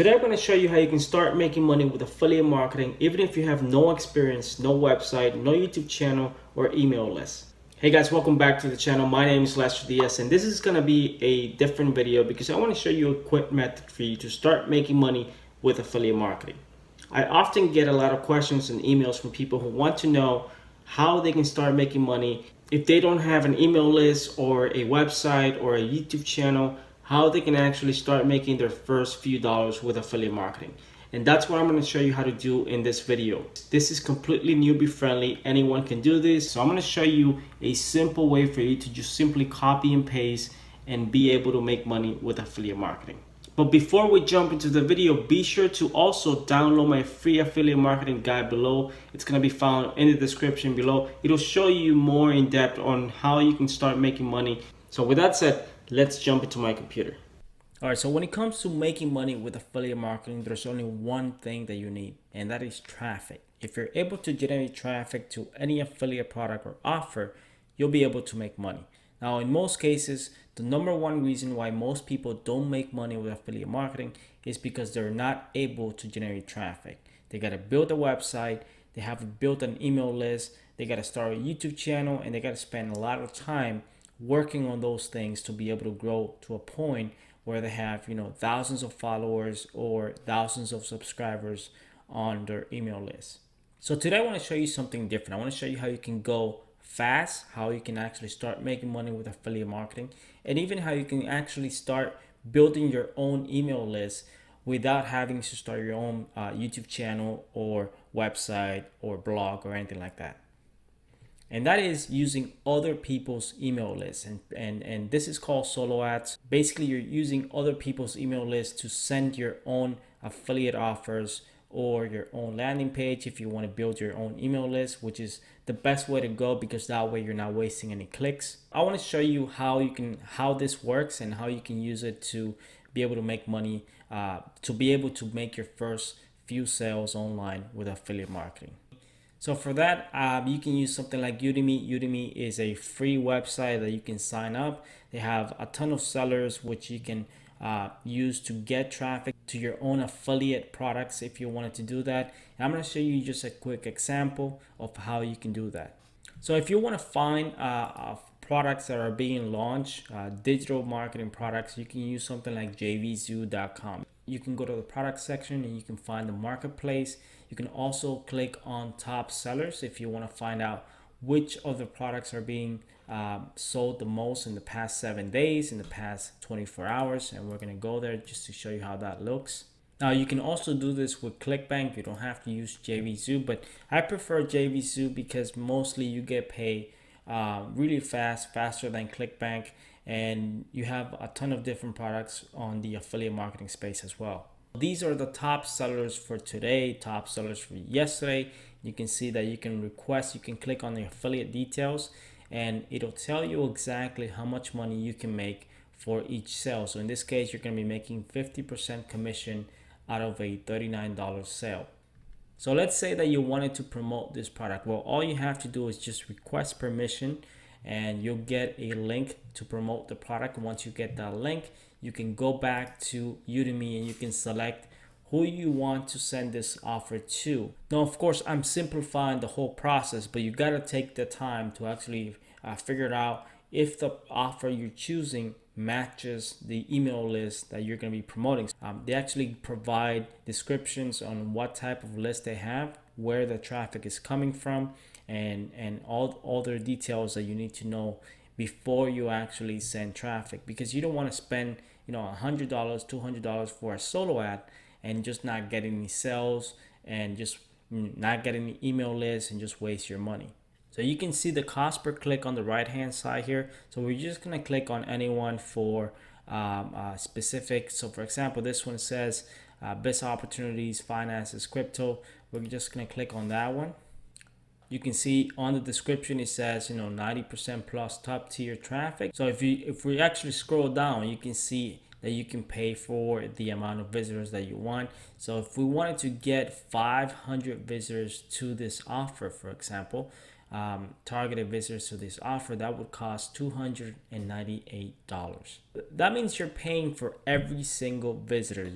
Today I'm going to show you how you can start making money with affiliate marketing even if you have no experience, no website, no YouTube channel, or email list. Hey guys, welcome back to the channel. My name is Lester Diaz and this is going to be a different video because I want to show you a quick method for you to start making money with affiliate marketing. I often get a lot of questions and emails from people who want to know how they can start making money if they don't have an email list or a website or a YouTube channel, how they can actually start making their first few dollars with affiliate marketing. And that's what I'm going to show you how to do in this video. This is completely newbie friendly. Anyone can do this. So I'm going to show you a simple way for you to just simply copy and paste and be able to make money with affiliate marketing. But before we jump into the video, be sure to also download my free affiliate marketing guide below. It's going to be found in the description below. It'll show you more in depth on how you can start making money. So with that said, let's jump into my computer. All right, so when it comes to making money with affiliate marketing, there's only one thing that you need, and that is traffic. If you're able to generate traffic to any affiliate product or offer, you'll be able to make money. Now, in most cases, the number one reason why most people don't make money with affiliate marketing is because they're not able to generate traffic. They got to build a website, they have built an email list, they got to start a YouTube channel, and they got to spend a lot of time working on those things to be able to grow to a point where they have, thousands of followers or thousands of subscribers on their email list. So today I want to show you something different. I want to show you how you can go fast, how you can actually start making money with affiliate marketing, and even how you can actually start building your own email list without having to start your own YouTube channel or website or blog or anything like that. And that is using other people's email lists. And this is called solo ads. Basically, you're using other people's email lists to send your own affiliate offers or your own landing page if you want to build your own email list, which is the best way to go because that way you're not wasting any clicks. I want to show you how this works and how you can use it to be able to make money, to be able to make your first few sales online with affiliate marketing. So for that, you can use something like Udemy. Udemy is a free website that you can sign up. They have a ton of sellers which you can use to get traffic to your own affiliate products if you wanted to do that. And I'm going to show you just a quick example of how you can do that. So if you want to find products that are being launched, digital marketing products, you can use something like jvzoo.com. You can go to the product section and you can find the marketplace. You can also click on top sellers if you want to find out which of the products are being sold the most in the past 7 days, in the past 24 hours. And we're going to go there just to show you how that looks. Now, you can also do this with ClickBank. You don't have to use JVZoo, but I prefer JVZoo because mostly you get paid really fast, faster than ClickBank. And you have a ton of different products on the affiliate marketing space as well. These are the top sellers for today, top sellers for yesterday. You can see that you can click on the affiliate details and it'll tell you exactly how much money you can make for each sale. So in this case, you're going to be making 50% commission out of a $39 sale. So let's say that you wanted to promote this product. Well, all you have to do is just request permission and you'll get a link to promote the product. Once you get that link, you can go back to Udemy and you can select who you want to send this offer to. Now, of course, I'm simplifying the whole process, but you got to take the time to actually figure it out if the offer you're choosing matches the email list that you're going to be promoting. They actually provide descriptions on what type of list they have, where the traffic is coming from, and all their details that you need to know before you actually send traffic, because you don't want to spend $100, $200 for a solo ad and just not get any sales and just not get any email lists and just waste your money. So you can see the cost per click on the right hand side here. So we're just going to click on anyone for specific. So for example, this one says best opportunities, finances, crypto. We're just going to click on that one. You can see on the description it says 90% plus top tier traffic. So if we actually scroll down, you can see that you can pay for the amount of visitors that you want. So if we wanted to get 500 visitors to this offer, for example, targeted visitors to this offer, that would cost $298. That means you're paying for every single visitor.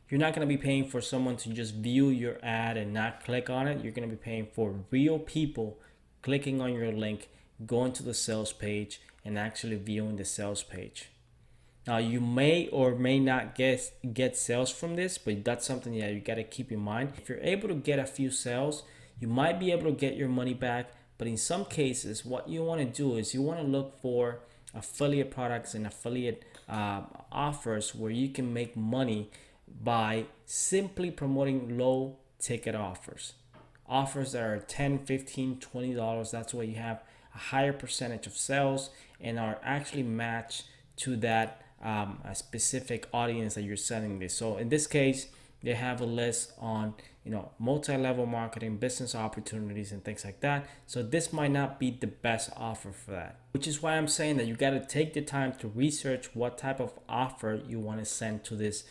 You're not going to be paying for someone to just view your ad and not click on it. You're going to be paying for real people clicking on your link, going to the sales page, and actually viewing the sales page. Now, you may or may not get sales from this, but that's something that you got to keep in mind. If you're able to get a few sales, you might be able to get your money back. But in some cases, what you want to do is you want to look for affiliate products and affiliate offers where you can make money by simply promoting low ticket offers. Offers that are $10, $15, $20. That's where you have a higher percentage of sales and are actually matched to that a specific audience that you're selling this. So in this case, they have a list on multi-level marketing, business opportunities, and things like that. So this might not be the best offer for that, which is why I'm saying that you got to take the time to research what type of offer you want to send to this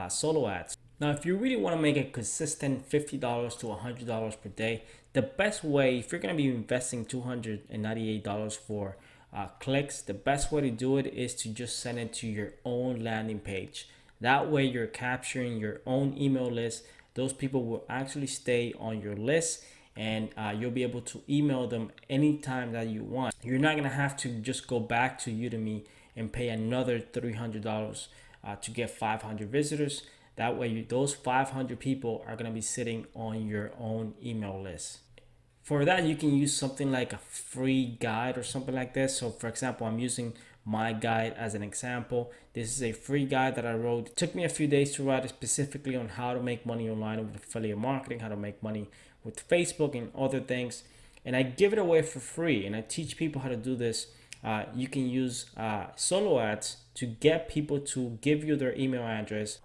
solo ads. Now, if you really want to make a consistent $50 to $100 per day, the best way, if you're going to be investing $298 for clicks, the best way to do it is to just send it to your own landing page. That way you're capturing your own email list. Those people will actually stay on your list, and you'll be able to email them anytime that you want. You're not going to have to just go back to Udemy and pay another $300 to get 500 visitors. That way those 500 people are going to be sitting on your own email list. For that, you can use something like a free guide or something like this. So for example, I'm using my guide as an example. This is a free guide that I wrote. It took me a few days to write it specifically on how to make money online with affiliate marketing, how to make money with Facebook and other things. And I give it away for free, and I teach people how to do this. You can use solo ads to get people to give you their email address.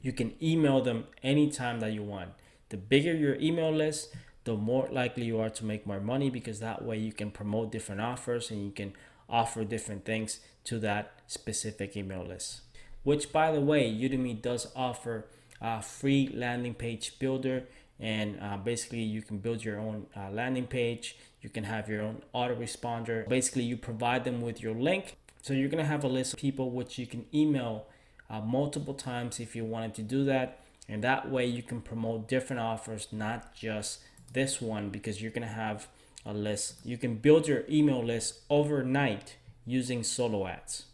You can email them anytime that you want. The bigger your email list, the more likely you are to make more money, because that way you can promote different offers and you can offer different things to that specific email list. Which, by the way, Udemy does offer a free landing page builder, and basically you can build your own landing page. You can have your own autoresponder. Basically, you provide them with your link. So you're gonna have a list of people which you can email multiple times if you wanted to do that, and that way you can promote different offers, not just this one, because you're gonna have a list. You can build your email list overnight using solo ads.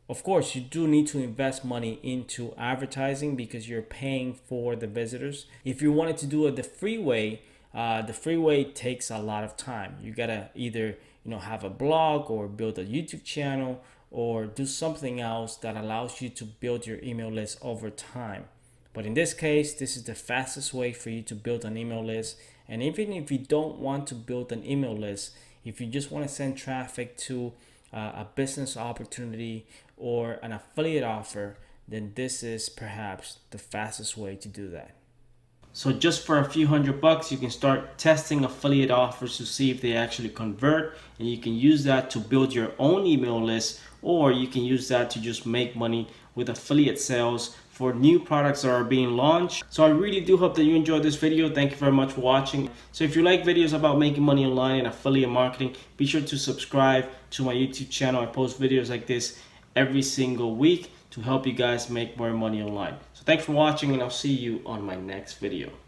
Of course, you do need to invest money into advertising because you're paying for the visitors. If you wanted to do it the free way takes a lot of time. You gotta either have a blog or build a YouTube channel or do something else that allows you to build your email list over time. But in this case, this is the fastest way for you to build an email list. And even if you don't want to build an email list, if you just want to send traffic to a business opportunity or an affiliate offer, then this is perhaps the fastest way to do that. So just for a few $100, you can start testing affiliate offers to see if they actually convert, and you can use that to build your own email list, or you can use that to just make money with affiliate sales for new products that are being launched. So I really do hope that you enjoyed this video. Thank you very much for watching. So if you like videos about making money online and affiliate marketing, be sure to subscribe to my YouTube channel. I post videos like this every single week to help you guys make more money online. So thanks for watching, and I'll see you on my next video.